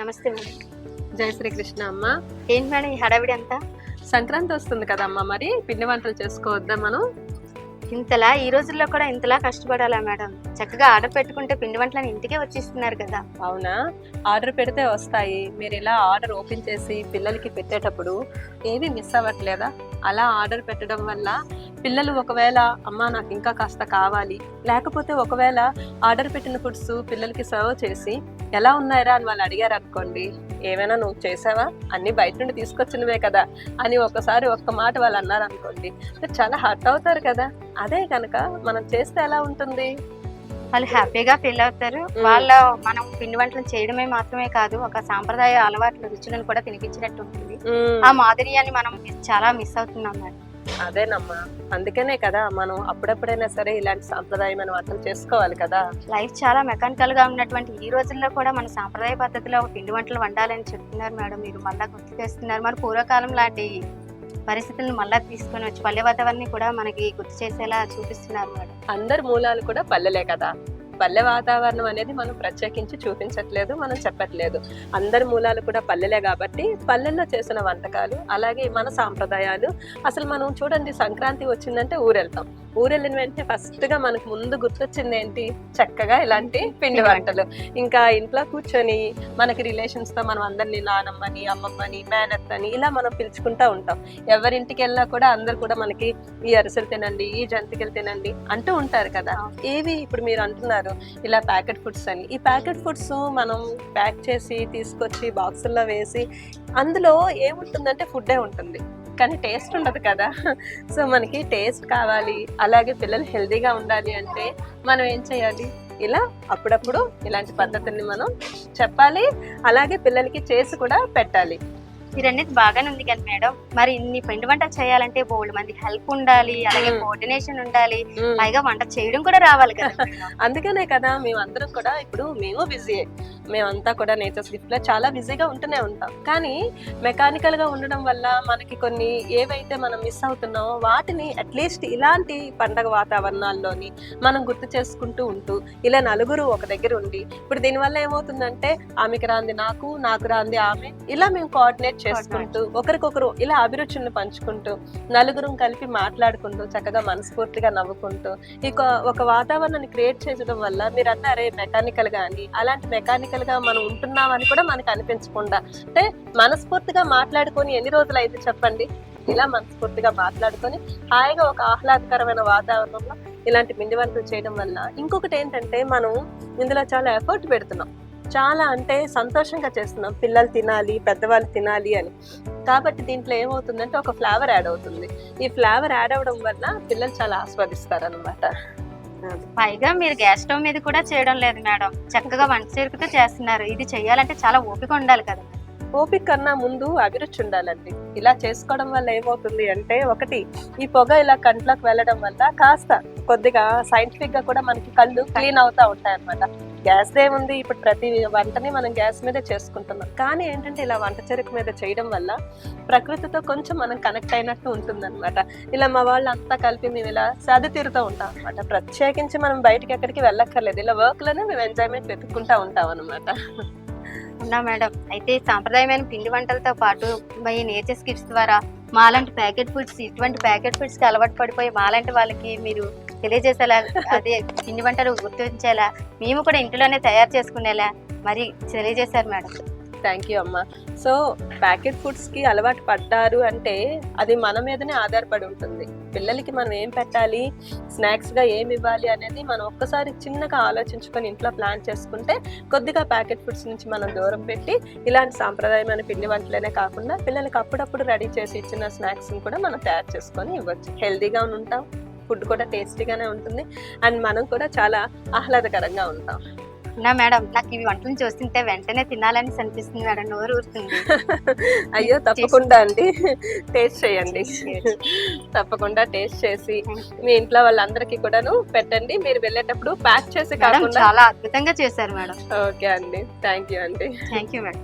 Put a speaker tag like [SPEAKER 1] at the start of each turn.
[SPEAKER 1] నమస్తే మేడం.
[SPEAKER 2] జై శ్రీకృష్ణ అమ్మ.
[SPEAKER 1] ఏంటి మేడం ఈ హడావిడి అంతా?
[SPEAKER 2] సంక్రాంతి వస్తుంది కదమ్మా, మరి పిండి వంటలు చేసుకోవద్దా మనం?
[SPEAKER 1] ఇంతలా ఈ రోజుల్లో కూడా ఇంతలా కష్టపడాలా మేడం? చక్కగా ఆర్డర్ పెట్టుకుంటే పిండి వంటలను ఇంటికే వచ్చిస్తున్నారు కదా.
[SPEAKER 2] అవునా, ఆర్డర్ పెడితే వస్తాయి. మీరు ఇలా ఆర్డర్ ఓపెన్ చేసి పిల్లలకి పెట్టేటప్పుడు ఏవి మిస్ అవ్వట్లేదా? అలా ఆర్డర్ పెట్టడం వల్ల పిల్లలు ఒకవేళ అమ్మ నాకు ఇంకా కాస్త కావాలి, లేకపోతే ఒకవేళ ఆర్డర్ పెట్టిన ఫుడ్స్ పిల్లలకి సర్వ్ చేసి ఎలా ఉన్నాయరా అని వాళ్ళు అడిగారు అనుకోండి, ఏమైనా నువ్వు చేసావా, అన్ని బయట నుండి తీసుకొచ్చినవే కదా అని ఒకసారి ఒక్క మాట వాళ్ళు అన్నారు అనుకోండి, చాలా హర్ట్ అవుతారు కదా. అదే కనుక మనం చేస్తే ఎలా ఉంటుంది?
[SPEAKER 1] వాళ్ళు హ్యాపీగా ఫీల్ అవుతారు. వాళ్ళ మనం పిండి వంటలు చేయడమే మాత్రమే కాదు, ఒక సాంప్రదాయ అలవాట్ల రుచులను కూడా తినిపించినట్టు ఉంటుంది. ఆ మాదిరియాన్ని మనం చాలా మిస్ అవుతున్నాం మేడం.
[SPEAKER 2] అదేనమ్మా, అందుకనే కదా మనం అప్పుడప్పుడైనా సరే ఇలాంటి సాంప్రదాయమైన వంటలు చేసుకోవాలి కదా.
[SPEAKER 1] లైఫ్ చాలా మెకానికల్ గా ఉన్నటువంటి ఈ రోజుల్లో కూడా మన సాంప్రదాయ పద్ధతిలో పిండి వంటలు వండాలని చెప్తున్నారు మేడం. మీరు మళ్ళా గుర్తు చేస్తున్నారు. మన పూర్వకాలం లాంటి పరిస్థితులను మళ్ళా తీసుకొని వచ్చి పల్లె వాతావరణాన్ని కూడా మనకి గుర్తు చేసేలా చూపిస్తున్నారు మేడం.
[SPEAKER 2] అందరి మూలాలు కూడా పల్లెలే కదా. పల్లె వాతావరణం అనేది మనం ప్రత్యేకించి చూపించట్లేదు, మనం చెప్పట్లేదు. అందరి మూలాలు కూడా పల్లెలే కాబట్టి పల్లెల్లో చేసిన వంటకాలు, అలాగే మన సాంప్రదాయాలు. అసలు మనం చూడండి, సంక్రాంతి వచ్చిందంటే ఊరెళ్తాం. ఊరెళ్ళిన వెంటనే ఫస్ట్ గా మనకు ముందు గుర్తొచ్చింది ఏంటి? చక్కగా ఇలాంటి పిండి వంటలు. ఇంకా ఇంట్లో కూర్చొని మనకి రిలేషన్స్ తో మనం అందరినీ నానమ్మని, అమ్మమ్మని, మేనత్తని ఇలా మనం పిలుచుకుంటా ఉంటాం. ఎవరింటికి వెళ్ళినా కూడా అందరు కూడా మనకి ఈ అరిసెలు తినండి, ఈ జంతికలు తినండి అంటూ ఉంటారు కదా. ఏవి ఇప్పుడు మీరు అంటున్నారు ఇలా ప్యాకెట్ ఫుడ్స్ అని. ఈ ప్యాకెట్ ఫుడ్స్ మనం ప్యాక్ చేసి తీసుకొచ్చి బాక్సుల్లో వేసి అందులో ఏముంటుందంటే ఫుడ్డే ఉంటుంది, కానీ టేస్ట్ ఉండదు కదా. సో మనకి టేస్ట్ కావాలి, అలాగే పిల్లలు హెల్తీగా ఉండాలి అంటే మనం ఏం చేయాలి? ఇలా అప్పుడప్పుడు ఇలాంటి పద్ధతుల్ని మనం చెప్పాలి, అలాగే పిల్లలకి చేసి కూడా పెట్టాలి.
[SPEAKER 1] మీరనేది బాగానే ఉంది కదా మేడం. మరి ఇన్ని పిండి వంటలు చేయాలంటే బోల్డ్ మంది హెల్ప్ ఉండాలి, అలాగే కోఆర్డినేషన్ ఉండాలి, పైగా వంట చేయడం కూడా రావాలి కదా.
[SPEAKER 2] అందుకనే కదా మేమందరం కూడా ఇప్పుడు మేము బిజీ, మేమంతా కూడా నేచర్స్ గిఫ్ట్ లో చాలా బిజీగా ఉంటూనే ఉంటాం. కానీ మెకానికల్ గా ఉండడం వల్ల మనకి కొన్ని ఏవైతే మనం మిస్ అవుతున్నామో వాటిని అట్లీస్ట్ ఇలాంటి పండగ వాతావరణాల్లోని మనం గుర్తు చేసుకుంటూ ఉంటూ ఇలా నలుగురు ఒక దగ్గర ఉండి, ఇప్పుడు దీనివల్ల ఏమవుతుందంటే ఆమెకి రాంది నాకు, నాకు రాంది ఆమె, ఇలా మేము కోఆర్డినేట్ చేసుకుంటూ ఒకరికొకరు ఇలా అభిరుచులను పంచుకుంటూ నలుగురు కలిపి మాట్లాడుకుంటూ చక్కగా మనస్ఫూర్తిగా నవ్వుకుంటూ ఒక వాతావరణాన్ని క్రియేట్ చేయడం వల్ల మీరు అన్నారే మెకానికల్ గా అని, అలాంటి మెకానికల్ గా మనం ఉంటున్నామని కూడా మనకు అనిపించకుండా, అంటే మనస్ఫూర్తిగా మాట్లాడుకొని ఎన్ని రోజులు అయితే చెప్పండి. ఇలా మనస్ఫూర్తిగా మాట్లాడుకొని హాయిగా ఒక ఆహ్లాదకరమైన వాతావరణంలో ఇలాంటి పిండి వంటలు చేయడం వల్ల ఇంకొకటి ఏంటంటే మనం ఇందులో చాలా ఎఫర్ట్ పెడుతున్నాం, చాలా అంటే సంతోషంగా చేస్తున్నాం, పిల్లలు తినాలి, పెద్దవాళ్ళు తినాలి అని. కాబట్టి దీంట్లో ఏమవుతుందంటే ఒక ఫ్లేవర్ యాడ్ అవుతుంది. ఈ ఫ్లేవర్ యాడ్ అవ్వడం వల్ల పిల్లలు చాలా ఆస్వాదిస్తారు అనమాట.
[SPEAKER 1] పైగా మీరు గ్యాస్ స్టవ్ మీద కూడా చేయడం లేదు మేడం, చక్కగా వంట చేరుకుతో చేస్తున్నారు. ఇది చెయ్యాలంటే చాలా ఓపిక ఉండాలి కదా.
[SPEAKER 2] ఓపిక కన్నా ముందు అభిరుచి ఉండాలండి. ఇలా చేసుకోవడం వల్ల ఏమవుతుంది అంటే, ఒకటి ఈ పొగ ఇలా కంట్లోకి వెళ్ళడం వల్ల కాస్త కొద్దిగా సైంటిఫిక్ గా కూడా మనకి కళ్ళు క్లీన్ అవుతా ఉంటాయి అనమాట. గ్యాస్ ఏముంది, ఇప్పుడు ప్రతి వంటని మనం గ్యాస్ మీదే చేసుకుంటున్నాం. కానీ ఏంటంటే ఇలా వంట చెరుకు మీద చేయడం వల్ల ప్రకృతితో కొంచెం మనం కనెక్ట్ అయినట్టు ఉంటుంది అనమాట. ఇలా మా వాళ్ళు అంతా కలిపి మేము ఇలా సర్ది తీరుతూ ఉంటాం అనమాట. ప్రత్యేకించి మనం బయటకి ఎక్కడికి వెళ్ళక్కర్లేదు, ఇలా వర్క్ లోనే మేము ఎంజాయ్మెంట్ వెతుక్కుంటా ఉంటాం అనమాట.
[SPEAKER 1] ఉన్నా మేడం, అయితే సాంప్రదాయమైన పిండి వంటలతో పాటు ఈ నేచర్ కిడ్స్ ద్వారా మాలాంటి ప్యాకెట్ ఫుడ్స్, ఇటువంటి ప్యాకెట్ ఫుడ్స్ కి అలవాటు పడిపోయి మాలాంటి వాళ్ళకి మీరు తెలియజేసేలా, అదే పిండి వంటలు గుర్తించేలా, మేము కూడా ఇంట్లోనే తయారు చేసుకునేలా మరి తెలియజేశారు మేడం.
[SPEAKER 2] థ్యాంక్ యూ అమ్మా. సో ప్యాకెట్ ఫుడ్స్ కి అలవాటు పడ్డారు అంటే అది మన మీదనే ఆధారపడి ఉంటుంది. పిల్లలకి మనం ఏం పెట్టాలి, స్నాక్స్ గా ఏమి ఇవ్వాలి అనేది మనం ఒక్కసారి చిన్నగా ఆలోచించుకొని ఇంట్లో ప్లాన్ చేసుకుంటే కొద్దిగా ప్యాకెట్ ఫుడ్స్ నుంచి మనం దూరం పెట్టి ఇలాంటి సాంప్రదాయమైన పిండి వంటలనే కాకుండా పిల్లలకి అప్పుడప్పుడు రెడీ చేసి ఇచ్చిన స్నాక్స్ కూడా మనం తయారు చేసుకొని ఇవ్వచ్చు. హెల్దీగా ఉంటాం, ఫుడ్ కూడా టేస్టీగానే ఉంటుంది, అండ్ మనం కూడా చాలా ఆహ్లాదకరంగా ఉంటాం.
[SPEAKER 1] నా మేడం, నాకు ఇవి వంటలు చూస్తుంటే వెంటనే తినాలని అనిపిస్తుంది మేడం, నోరు ఊరుతుంది.
[SPEAKER 2] అయ్యో తప్పకుండా అండి, టేస్ట్ చేయండి. తప్పకుండా టేస్ట్ చేసి మీ ఇంట్లో వాళ్ళందరికీ కూడాను పెట్టండి. మీరు వెళ్ళేటప్పుడు ప్యాక్ చేసి కాకుండా
[SPEAKER 1] చాలా అద్భుతంగా చేశారు మేడం.
[SPEAKER 2] ఓకే అండి, థ్యాంక్ యూ అండి.
[SPEAKER 1] Thank you madam.